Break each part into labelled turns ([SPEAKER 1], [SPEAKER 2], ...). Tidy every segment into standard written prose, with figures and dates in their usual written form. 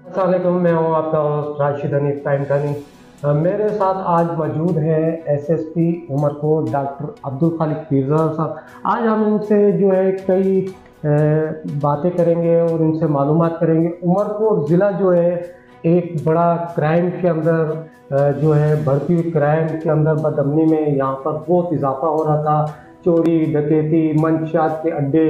[SPEAKER 1] अस्सलाम वालेकुम, मैं हूँ आपका host Rashid Hanif time turning. मेरे साथ आज मौजूद हैं एसएसपी उमरकोट डॉक्टर अब्दुल खालिक पीरज़ादा साहब। आज हम इनसे जो है कई बातें करेंगे और इनसे मालूमात करेंगे। उमरकोट ज़िला जो है एक बड़ा क्राइम के अंदर जो है बढ़ती हुई क्राइम के अंदर बदअमनी में यहाँ पर बहुत इजाफा हो रहा था। चोरी डकैती मंशियात के अड्डे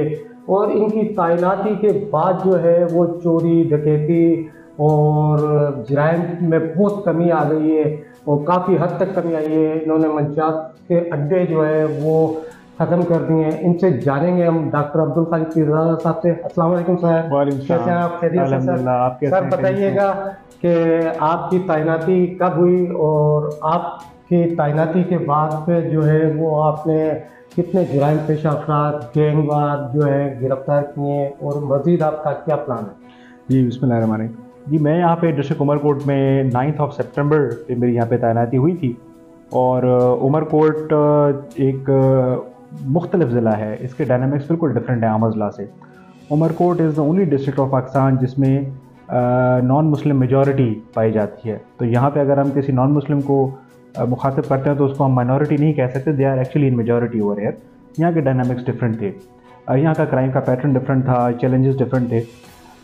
[SPEAKER 1] और इनकी तैनाती के बाद जो है वो चोरी डकैती और जराइम में बहुत कमी आ गई है और काफ़ी हद तक कमी आई है। इन्होंने मंशियात के अड्डे जो है वो ख़त्म कर दिए हैं। इनसे जानेंगे हम डॉक्टर अब्दुल खालिक पीरज़ादा साहब से। अस्सलाम वालेकुम सर,
[SPEAKER 2] वालेकुम
[SPEAKER 1] कैसे हैं
[SPEAKER 2] सलाम।
[SPEAKER 1] आप? खैरियत से सर?
[SPEAKER 2] अल्हम्दुलिल्लाह, आप कैसे
[SPEAKER 1] सर
[SPEAKER 2] हैं? खैरियत से?
[SPEAKER 1] बताइएगा कि आपकी तैनाती कब हुई और आपकी तैनाती के बाद फिर जो है वो आपने कितने जराइम पेशा अफराद गैंगवार जो है गिरफ्तार किए और मज़ीद आपका क्या प्लान है?
[SPEAKER 2] जी बिस्मिल्लाहिर्रहमानिर्रहीम। जी मैं यहाँ पे डिस्ट्रिक्ट उमरकोट में 9 सितंबर पे मेरी यहाँ पे तैनाती हुई थी। और उमरकोट एक मुख्तलिफ ज़िला है, इसके डायनामिक्स बिल्कुल डिफरेंट है आम ज़िला से। Umarkot is the only district of Pakistan जिसमें नॉन मुस्लिम मेजॉरिटी पाई जाती है। तो यहाँ पे अगर हम किसी नॉन मुस्लिम को मुखातिब करते हैं तो उसको हम माइनॉरिटी नहीं कह सकते, they are actually in majority over here. यहाँ के डायनामिक्स डिफरेंट थे, यहाँ का क्राइम का पैटर्न डिफरेंट था, चैलेंजेस डिफरेंट थे।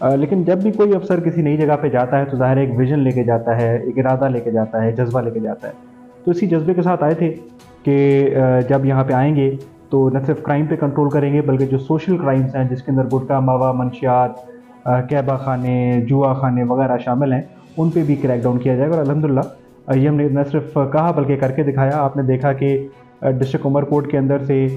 [SPEAKER 2] लेकिन जब भी कोई अफसर किसी नई जगह पे जाता है तो ज़ाहिर एक विजन लेके जाता है, एक इरादा लेके जाता है, जज्बा लेके जाता है। तो इसी जज्बे के साथ आए थे कि जब यहाँ पे आएंगे तो न सिर्फ क्राइम पे कंट्रोल करेंगे बल्कि जो सोशल क्राइम्स हैं जिसके अंदर गुटखा मावा मंशियात कैबा खाने जुआ खाने वगैरह शामिल हैं, उन पे भी क्रैकडाउन किया जाएगा। और अल्हम्दुलिल्लाह ये हमने न सिर्फ कहा बल्कि करके दिखाया। आपने देखा कि डिस्ट्रिक्ट उमरकोट के अंदर से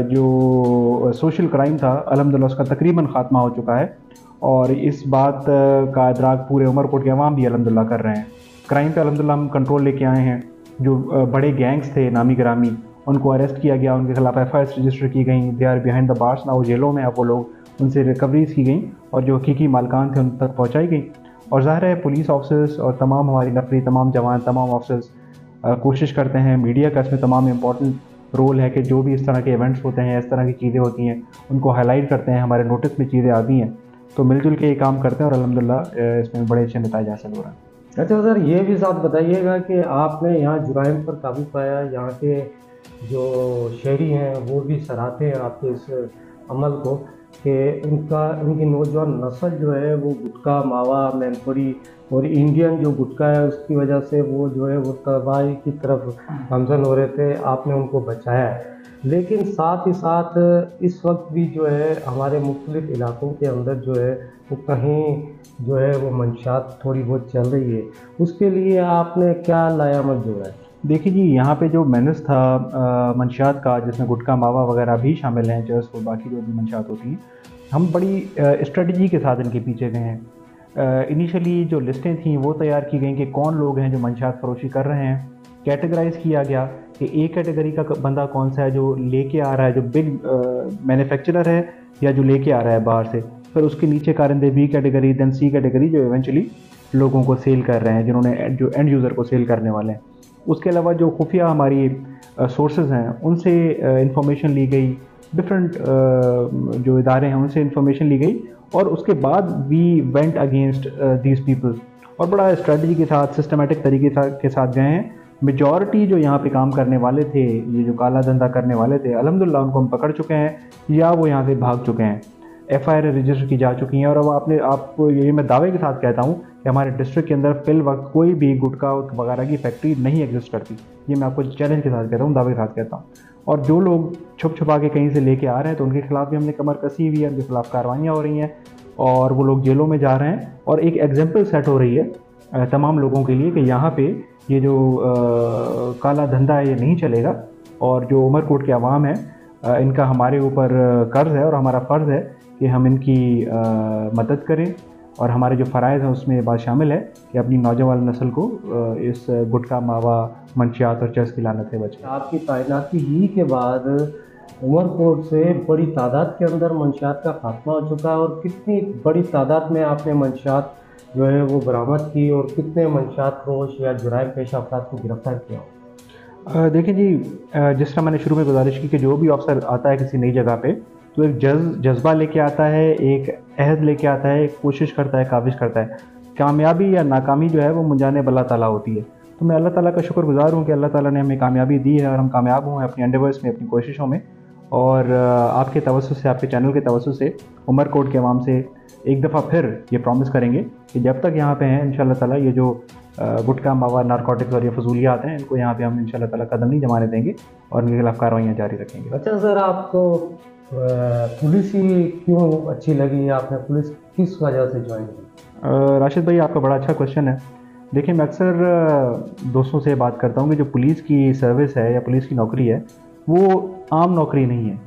[SPEAKER 2] जो सोशल क्राइम था अल्हम्दुलिल्लाह उसका तकरीबन ख़ात्मा हो चुका है। और इस बात का इदराक पूरे उमरकोट के अवाम भी अल्हम्दुलिल्लाह कर रहे हैं। क्राइम पे अल्हम्दुलिल्लाह हम कंट्रोल लेके आए हैं। जो बड़े गैंग्स थे नामी ग्रामी, उनको अरेस्ट किया गया, उनके खिलाफ एफआईआर रजिस्टर की गई। They are behind the bars ना, वो जेलों में, अब वो लोग, उनसे रिकवरीज की गई और जो हकीकी मालकान थे उन तक पहुँचाई गई। और ज़ाहिर है पुलिस ऑफिसर्स और तमाम हमारी नफरी, तमाम जवान, तमाम ऑफिसर्स कोशिश करते हैं। मीडिया का इसमें तमाम इम्पोर्टेंट रोल है कि जो भी इस तरह के इवेंट्स होते हैं, इस तरह की चीज़ें होती हैं, उनको हाईलाइट करते हैं। हमारे नोटिस में चीज़ें आती हैं तो मिलजुल के ये काम करते हैं और अल्हम्दुलिल्लाह इसमें बड़े अच्छे नतीजे हासिल हो रहे हैं।
[SPEAKER 1] अच्छा सर, ये भी साथ बताइएगा कि आपने यहाँ जुराइम पर काबू पाया, यहाँ के जो शहरी हैं वो भी सराहते हैं आपके इस अमल को कि उनकी नौजवान नस्ल जो है वो गुटखा मावा मैनपुरी और इंडियन जो गुटखा है उसकी वजह से वो जो है वो तबाही की तरफ गमजन हो रहे थे। आपने उनको बचाया है, लेकिन साथ ही साथ इस वक्त भी जो है हमारे मुख्तलिफ इलाकों के अंदर जो है वो कहीं जो है वो मंशात थोड़ी बहुत चल रही है। उसके लिए आपने क्या लायामत जोड़ा है?
[SPEAKER 2] देखिए जी, यहाँ पे जो मेनस था मंशियात का, जिसमें गुटखा मावा वगैरह भी शामिल हैं, चर्स और बाकी जो भी मंशियात होती हैं, हम बड़ी स्ट्रेटजी के साथ इनके पीछे गए हैं। इनिशियली जो लिस्टें थी वो तैयार की गई कि कौन लोग हैं जो मंशियात फरोशी कर रहे हैं। कैटेगराइज किया गया कि एक कैटेगरी का बंदा कौन सा है जो लेके आ रहा है, जो बिग मैन्युफैक्चरर है या जो लेके आ रहा है बाहर से। फिर उसके नीचे कारिंदे बी कैटेगरी, देन सी कैटेगरी जो इवेंचुअली लोगों को सेल कर रहे हैं, जिन्होंने जो एंड यूज़र को सेल करने वाले हैं। उसके अलावा जो खुफिया हमारी सोर्सेज हैं उनसे इंफॉर्मेशन ली गई, डिफरेंट जो इदारे हैं उनसे इंफॉर्मेशन ली गई और उसके बाद we went against these people और बड़ा स्ट्रेटजी के साथ, सिस्टमेटिक तरीके के साथ गए हैं। मेजॉरिटी जो यहाँ पे काम करने वाले थे, ये जो काला धंधा करने वाले थे, अल्हम्दुलिल्लाह उनको हम पकड़ चुके हैं या वो यहाँ से भाग चुके हैं। एफआईआर रजिस्टर की जा चुकी हैं और अब आपको ये मैं दावे के साथ कहता हूँ कि हमारे डिस्ट्रिक्ट के अंदर फिल वक्त कोई भी गुटखा वगैरह की फैक्ट्री नहीं एग्जिस्ट करती। ये मैं आपको चैलेंज के साथ कहता हूँ, दावे के साथ कहता हूँ। और जो लोग छुप छुपा के कहीं से लेके आ रहे हैं तो उनके खिलाफ भी हमने कमर कसी हुई है, उनके खिलाफ कार्रवाइयाँ हो रही हैं और वो लोग जेलों में जा रहे हैं। और एक एग्जाम्पल सेट हो रही है तमाम लोगों के लिए कि यहाँ पे ये जो काला धंधा है ये नहीं चलेगा। और जो उमरकोट के अवाम है इनका हमारे ऊपर कर्ज है और हमारा फ़र्ज़ है कि हम इनकी मदद करें। और हमारे जो फ़राइज़ हैं उसमें ये बात शामिल है कि अपनी नौजवान नस्ल को इस गुटखा मावा मंशियात और चर्स की लानत से बचाएं।
[SPEAKER 1] आपकी तैनाती ही के बाद उमरकोट से बड़ी तादाद के अंदर मंशियात का खात्मा हो चुका है और कितनी बड़ी तादाद में आपने मंशियात जो है वो बरामद की और कितने मंशियात फरोश या जुराइम पेशा अफराद को गिरफ्तार किया?
[SPEAKER 2] देखिए जी, जिस तरह मैंने शुरू में गुजारिश की कि जो भी अफसर आता है किसी नई जगह पे तो एक जज्बा लेके आता है, एक अहद लेके आता है, एक कोशिश करता है, काविश करता है। कामयाबी या नाकामी जो है वो मुंजाने अल्लाह ताला होती है। तो मैं अल्लाह ताला का शुक्रगुज़ार हूँ कि अल्लाह ताला ने हमें कामयाबी दी है और हम कामयाब हुए हैं अपनी एंडेवर्स में, अपनी कोशिशों में। और आपके तवज्जुह से, आपके चैनल के तवज्जुह से उमरकोट के अवाम से एक दफ़ा फिर ये प्रॉमिस करेंगे कि जब तक यहाँ पे हैं इंशाल्लाह ताला ये जो गुटखा, मावा, नारकोटिक्स और ये फजूलियात हैं, इनको यहाँ पे हम इंशाल्लाह ताला कदम नहीं जमाने देंगे और इनके खिलाफ कार्रवाइयाँ जारी रखेंगे।
[SPEAKER 1] अच्छा सर, आपको पुलिस ही क्यों अच्छी लगी? आपने पुलिस किस वजह से ज्वाइन की?
[SPEAKER 2] राशिद भाई, आपका बड़ा अच्छा क्वेश्चन है। देखिए, मैं अक्सर दोस्तों से बात करता हूँ कि जो पुलिस की सर्विस है या पुलिस की नौकरी है वो आम नौकरी नहीं है।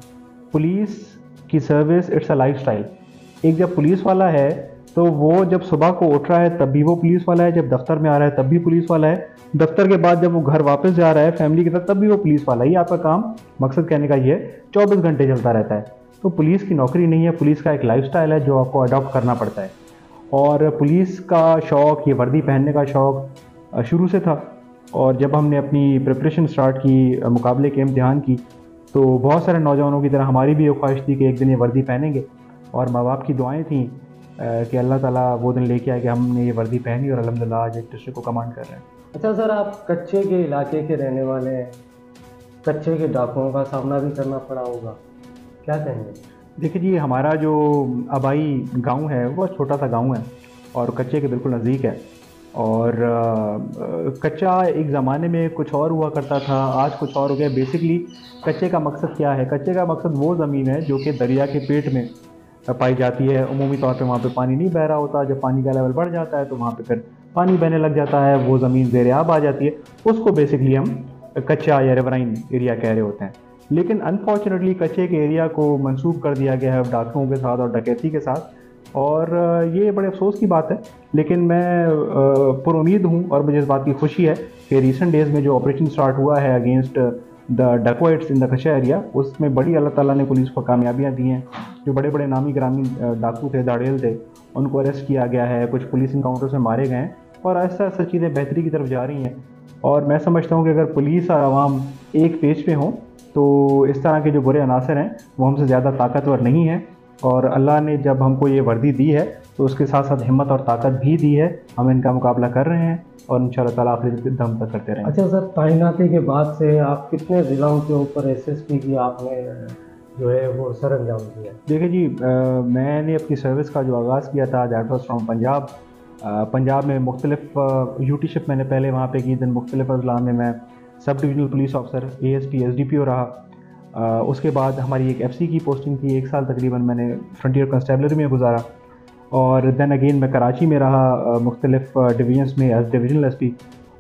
[SPEAKER 2] पुलिस की सर्विस इट्स अ लाइफस्टाइल। एक जब पुलिस वाला है तो वो जब सुबह को उठ रहा है तब भी वो पुलिस वाला है, जब दफ्तर में आ रहा है तब भी पुलिस वाला है, दफ्तर के बाद जब वो घर वापस जा रहा है फैमिली के साथ तब भी वो पुलिस वाला है। ये आपका काम, मकसद कहने का ये है, 24 घंटे चलता रहता है। तो पुलिस की नौकरी नहीं है, पुलिस का एक लाइफस्टाइल है जो आपको अडॉप्ट करना पड़ता है। और पुलिस का शौक़, ये वर्दी पहनने का शौक़ शुरू से था। और जब हमने अपनी प्रिपरेशन स्टार्ट की, मुकाबले के इम्तिहान की, तो बहुत सारे नौजवानों की तरह हमारी भी ये ख्वाहिश थी कि एक दिन ये वर्दी पहनेंगे। और माँ बाप की दुआएं थीं कि अल्लाह ताला वो दिन लेके आए कि हमने ये वर्दी पहनी और अल्हम्दुलिल्लाह आज एक डिस्ट्रिक्ट को कमांड कर रहे हैं।
[SPEAKER 1] अच्छा सर, आप कच्चे के इलाके के रहने वाले हैं, कच्चे के डाकुओं का सामना भी करना पड़ा होगा, क्या कहेंगे?
[SPEAKER 2] देखिए जी, हमारा जो आबाई गांव है वो छोटा सा गांव है और कच्चे के बिल्कुल नज़दीक है। और कच्चा एक ज़माने में कुछ और हुआ करता था, आज कुछ और हो गया। बेसिकली कच्चे का मकसद क्या है? कच्चे का मकसद वो ज़मीन है जो कि दरिया के पेट में पाई जाती है। उमूमी तौर पे वहाँ पे पानी नहीं बह रहा होता, जब पानी का लेवल बढ़ जाता है तो वहाँ पे फिर पानी बहने लग जाता है, वो ज़मीन ज़ेर आब आ जाती है। उसको बेसिकली हम कच्चा या रिवराइन एरिया कह रहे होते हैं। लेकिन अनफॉर्चुनेटली कच्चे के एरिया को मंसूब कर दिया गया है डाकुओं के साथ और डकैती के साथ, और ये बड़े अफसोस की बात है। लेकिन मैं पुरुमीद हूँ और मुझे इस बात की खुशी है कि रिसेंट डेज़ में जो ऑपरेशन स्टार्ट हुआ है against the dacoits in the कच्चा एरिया, उसमें बड़ी अल्लाह ताला ने पुलिस को कामयाबियाँ दी हैं। जो बड़े बड़े नामी ग्रामीण डाकू थे, दाड़ेल थे, उनको अरेस्ट किया गया है, कुछ पुलिस इनकाउंटर्स में मारे गए हैं और ऐसा ऐसा चीज़ें बेहतरी की तरफ जा रही हैं। और मैं समझता हूँ कि अगर पुलिस और आवाम एक पेज पे हों तो इस तरह के जो बुरे अनासर हैं वो हमसे ज़्यादा ताकतवर नहीं है। और अल्लाह ने जब हमको ये वर्दी दी है तो उसके साथ साथ हिम्मत और ताकत भी दी है। हम इनका मुकाबला कर रहे हैं और इंशाअल्लाह ताला आखिरी दम तक करते रहेंगे।
[SPEAKER 1] अच्छा सर, तैनाती के बाद से आप कितने ज़िलों के ऊपर SSP की आपने जो है वो सर अंजाम दिया?
[SPEAKER 2] देखिए जी, मैंने अपनी सर्विस का जो आगाज़ किया था that was from Punjab. Punjab में मुख्तलिफ यूटीशिप मैंने पहले वहाँ पे की। दिन मुख्तलिफ अजला में मैं sub divisional police officer, ASP, SDPO रहा। उसके बाद हमारी एक FC की पोस्टिंग थी, 1 साल तकरीबन मैंने फ्रंटियर कंस्टेबलरी में गुजारा। और दैन अगेन मैं कराची में रहा मुख्तलिफ डिवीजन्स में एज डिविजनल SP।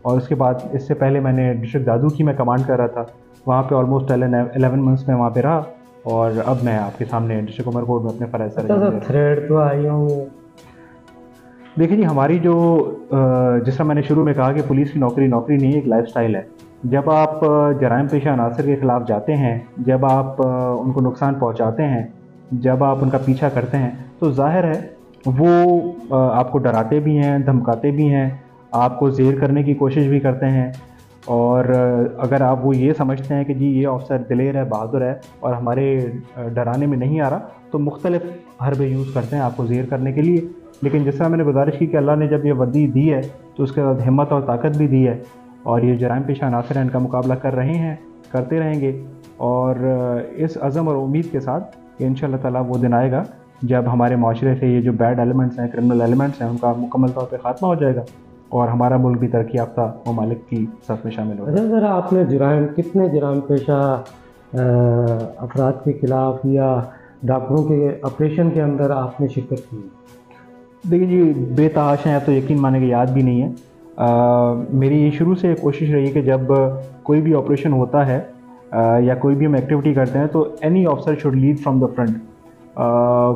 [SPEAKER 2] और उसके बाद इससे पहले मैंने डिस्ट्रिक्ट दादू की मैं कमांड कर रहा था, वहाँ पे ऑलमोस्ट 11 मंथ्स में वहाँ पे रहा। और अब मैं आपके सामने डिस्ट्रिक्ट उमरकोट में अपने फ़राइज़
[SPEAKER 1] सर थ्रेड तो आई होंगे?
[SPEAKER 2] देखिए जी, हमारी जो जिस तरह मैंने शुरू में कहा कि पुलिस की नौकरी नहीं एक लाइफस्टाइल है। जब आप जराइम पेशा अनासर के ख़िलाफ़ जाते हैं, जब आप उनको नुकसान पहुंचाते हैं, जब आप उनका पीछा करते हैं, तो ज़ाहिर है वो आपको डराते भी हैं, धमकाते भी हैं, आपको ज़ेर करने की कोशिश भी करते हैं। और अगर आप वो ये समझते हैं कि जी ये ऑफिसर दिलेर है, बहादुर है और हमारे डराने में नहीं आ रहा, तो मुख्तलिफ हरबे यूज़ करते हैं आपको ज़ेर करने के लिए। लेकिन जिस तरह मैंने गुजारिश की कि अल्लाह ने जब ये वर्दी दी है तो उसके बाद हिम्मत और ताकत भी दी है और ये जराइम पेशा अनासर हैं, इनका मुकाबला कर रहे हैं, करते रहेंगे। और इस अज़म और उम्मीद के साथ कि इंशाअल्लाह ताला वो दिन आएगा जब हमारे माशरे से ये जो बैड एलिमेंट्स हैं, क्रिमिनल एलिमेंट्स हैं, उनका मुकम्मल तौर पर ख़ात्मा हो जाएगा और हमारा मुल्क भी तरक्की याफ्ता ममालिक की सफ़ में शामिल होगा।
[SPEAKER 1] अच्छा सर, आपने कितने जराइम पेशा अफराद के ख़िलाफ़ या डाकुओं के ऑपरेशन के अंदर आपने शिरकत की?
[SPEAKER 2] देखिए जी, बेतहाशा है तो यकीन माने कि याद भी नहीं है। मेरी शुरू से कोशिश रही है कि जब कोई भी ऑपरेशन होता है या कोई भी हम एक्टिविटी करते हैं तो any officer should lead from the front.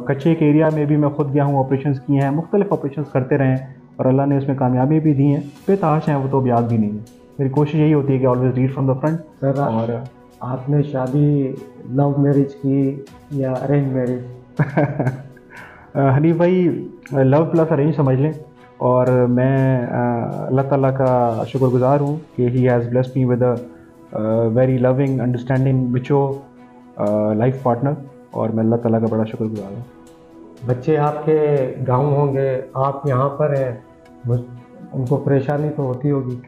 [SPEAKER 2] कच्चे के एरिया में भी मैं खुद गया हूँ, ऑपरेशंस किए हैं, मुख्तलिफ ऑपरेशंस करते रहे हैं और अल्लाह ने उसमें कामयाबी भी दी हैं। बेतहाशा है वो तो अब याद भी नहीं है। मेरी कोशिश यही होती है कि always lead from the front.
[SPEAKER 1] Sir, और आपने शादी लव मैरिज की या अरेंज मैरिज?
[SPEAKER 2] हनीफ भाई, लव प्लस अरेंज समझ लें। और मैं अल्लाह ताला का शुक्रगुज़ार हूँ कि he has blessed me with a very loving, understanding, mature life partner और मैं अल्लाह ताला का बड़ा शुक्रगुज़ार हूँ।
[SPEAKER 1] बच्चे आपके गांव होंगे, आप यहाँ पर हैं, बस उनको परेशानी तो होती होगी।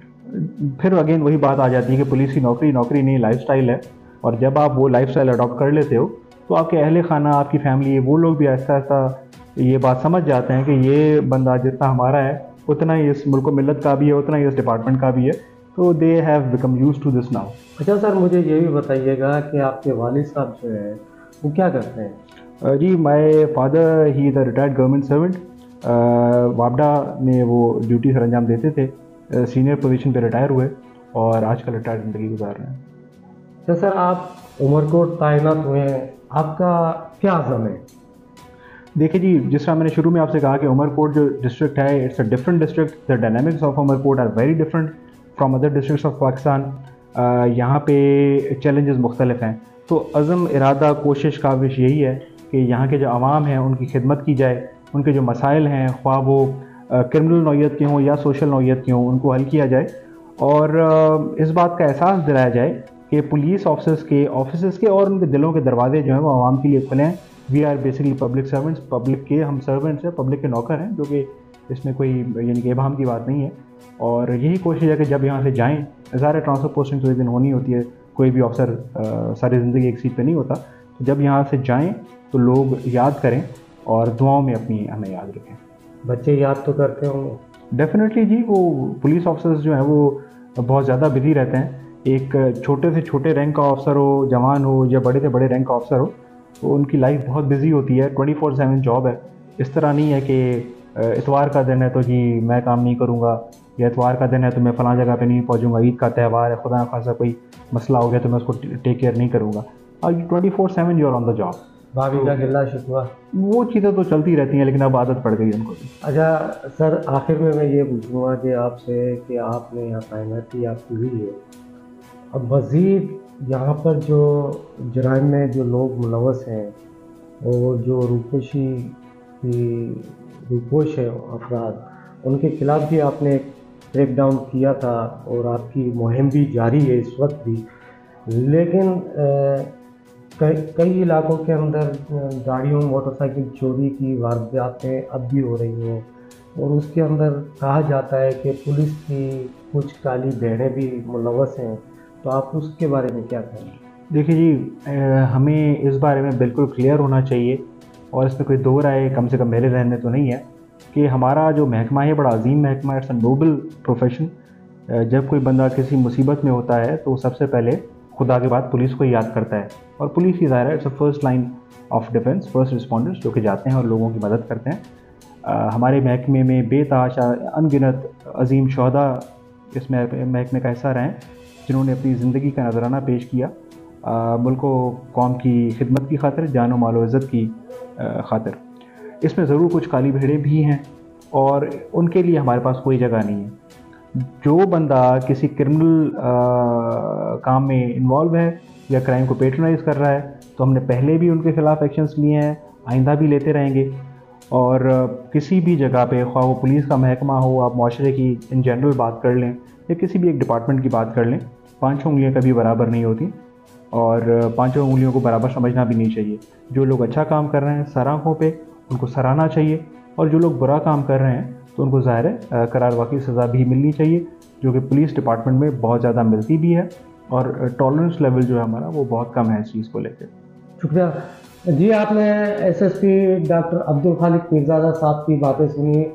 [SPEAKER 2] फिर अगेन वही बात आ जाती है कि पुलिस की नौकरी नौकरी नहीं, लाइफस्टाइल है। और जब आप वो लाइफस्टाइल अडॉप्ट कर लेते हो तो आपके अहले खाना, आपकी फैमिली, वो लोग भी आहिस्ता आहिस्ता ये बात समझ जाते हैं कि ये बंदा जितना हमारा है उतना ही इस मुल्क मिल्लत का भी है, उतना ही इस डिपार्टमेंट का भी है। तो they have become use to this now.
[SPEAKER 1] अच्छा सर, मुझे ये भी बताइएगा कि आपके वालिद साहब जो है वो क्या करते हैं?
[SPEAKER 2] जी, my father he is a retired government servant. वापडा में वो ड्यूटी सर अंजाम देते थे, सीनियर पोजीशन पे रिटायर हुए और आजकल रिटायर्ड ज़िंदगी गुजार रहे हैं।
[SPEAKER 1] अच्छा सर, आप उमरकोट तैनात हुए हैं, आपका क्या अज़म है?
[SPEAKER 2] देखिए जी, जिस तरह मैंने शुरू में आपसे कहा कि उमरकोट जो डिस्ट्रिक्ट है, it's a different district. The dynamics of Umarkot are very different from other districts of Pakistan. यहाँ पे चैलेंजेस मुख्तलिफ हैं। तो अज़म, इरादा, कोशिश, काविश यही है कि यहाँ के जो आवाम हैं उनकी खिदमत की जाए, उनके जो मसाइल हैं, ख्वाह वो क्रिमिनल नौइयत के हों या सोशल नौइयत के हों, उनको हल किया जाए। और इस बात का एहसास दिलाया जाए कि पुलिस ऑफिसर्स के और उनके दिलों के दरवाजे जो हैं वो आवाम के लिए खुले हैं। We are basically public servants, public के हम सर्वेंट्स हैं, पब्लिक के नौकर हैं, जो कि इसमें कोई यानी कि इबाहम की बात नहीं है। और यही कोशिश है कि जब यहाँ से जाएँ, ज़ाहिर ट्रांसफ़र पोस्टिंग तो एक दिन होनी होती है, कोई भी अफसर सारी ज़िंदगी एक सीट पे नहीं होता। तो जब यहाँ से जाएँ तो लोग याद करें और दुआओं में अपनी हमें याद रखें।
[SPEAKER 1] बच्चे याद तो करते होंगे?
[SPEAKER 2] डेफिनेटली जी, वो पुलिस ऑफिसर्स जो हैं वो बहुत ज़्यादा बिजी रहते हैं। एक छोटे से छोटे रैंक का अफसर हो, जवान हो, या बड़े से बड़े रैंक का अफसर हो, तो उनकी लाइफ बहुत बिजी होती है। 24/7 जॉब है। इस तरह नहीं है कि इतवार का दिन है तो जी मैं काम नहीं करूँगा, या इतवार का दिन है तो मैं फ़लाँ जगह पे नहीं पहुँचूँगा, ईद का त्यौहार है, खुदा न खासा कोई मसला हो गया तो मैं उसको टेक केयर नहीं करूँगा। और 24/7 you are on the job.
[SPEAKER 1] भाभी का गिल्ला शिकवा?
[SPEAKER 2] वो चीज़ें तो चलती रहती हैं, लेकिन अब आदत पड़ गई है उनको भी।
[SPEAKER 1] अच्छा सर, आखिर में मैं ये पूछूंगा कि आपसे कि आपने यहाँ तैनाती आपकी हुई है, अब मज़ीद यहाँ पर जो जराइम में जो लोग मुलव्वस हैं और जो रूपोशी की रूपोश है अफराद, उनके खिलाफ़ भी आपने क्रेक डाउन किया था और आपकी मुहिम भी जारी है इस वक्त भी। लेकिन कई इलाकों के अंदर गाड़ियों मोटरसाइकिल चोरी की वारदातें अब भी हो रही हैं और उसके अंदर कहा जाता है कि पुलिस की कुछ काली भैड़ें भी मुलव्वस हैं, तो आप उसके बारे में क्या कहेंगे?
[SPEAKER 2] देखिए जी, हमें इस बारे में बिल्कुल क्लियर होना चाहिए और इसमें कोई दो राय कम से कम मेरे जहन में तो नहीं है कि हमारा जो महकमा है बड़ा अजीम महकमा है, इट्स अ नोबल प्रोफेशन। जब कोई बंदा किसी मुसीबत में होता है तो सबसे पहले खुदा के बाद पुलिस को याद करता है, और पुलिस ही ज़ाहिर है it's a first line of defence, first responders जो कि जाते हैं और लोगों की मदद करते हैं। हमारे महकमे में बेतहाशा अनगिनत अजीम शहदा इस महकमे का हिस्सा रहे हैं, जिन्होंने अपनी ज़िंदगी का नजराना पेश किया मुल्क कौम की खिदमत की खातिर, जान माल व इज़्ज़त की खातिर। इसमें ज़रूर कुछ काली भेड़ें भी हैं और उनके लिए हमारे पास कोई जगह नहीं है। जो बंदा किसी क्रिमिनल काम में इन्वॉल्व है या क्राइम को पेट्रोनाइज़ कर रहा है, तो हमने पहले भी उनके खिलाफ़ एक्शंस लिए हैं, आइंदा भी लेते रहेंगे। और किसी भी जगह पे, ख्वाह वो पुलिस का महकमा हो, आप माशरे की इन जनरल बात कर लें या किसी भी एक डिपार्टमेंट की बात कर लें, पाँचों उंगलियां कभी बराबर नहीं होती और पाँचों उंगलियों को बराबर समझना भी नहीं चाहिए। जो लोग अच्छा काम कर रहे हैं सर आँखों पे, उनको सराहना चाहिए, और जो लोग बुरा काम कर रहे हैं तो उनको ज़ाहिर है करार वाक़ई सज़ा भी मिलनी चाहिए, जो कि पुलिस डिपार्टमेंट में बहुत ज़्यादा मिलती भी है। और टॉलरेंस लेवल जो है हमारा वो बहुत कम है इस चीज़ को लेकर।
[SPEAKER 1] शुक्रिया जी। आपने एसएसपी डॉक्टर अब्दुल खालिक पीरज़ादा साहब की बातें सुनी,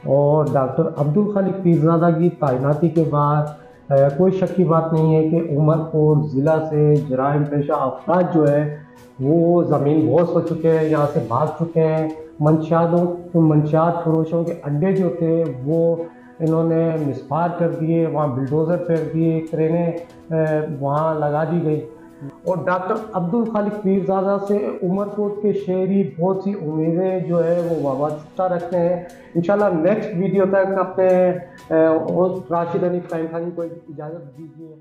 [SPEAKER 1] और डॉक्टर अब्दुल खालिक पीरज़ादा की तैनाती के बाद कोई शक की बात नहीं है कि उमरकोट ज़िला से जराइम पेशा अफराद जो है वो ज़मीन बोस हो चुके हैं, यहाँ से भाग चुके हैं। मंशियात फरोशों के अड्डे जो थे वो इन्होंने मिसफार कर दिए, वहाँ बिल्डोज़र फेंक दिए, क्रेनें वहाँ लगा दी गई। और डॉक्टर अब्दुल खालिक पीरज़ादा से उमरकोट के शहरी बहुत सी उम्मीदें जो है वो वाबस्ता रखते हैं। इंशाल्लाह नेक्स्ट वीडियो तक अपने राशिद हनीफ को इजाज़त दीजिए।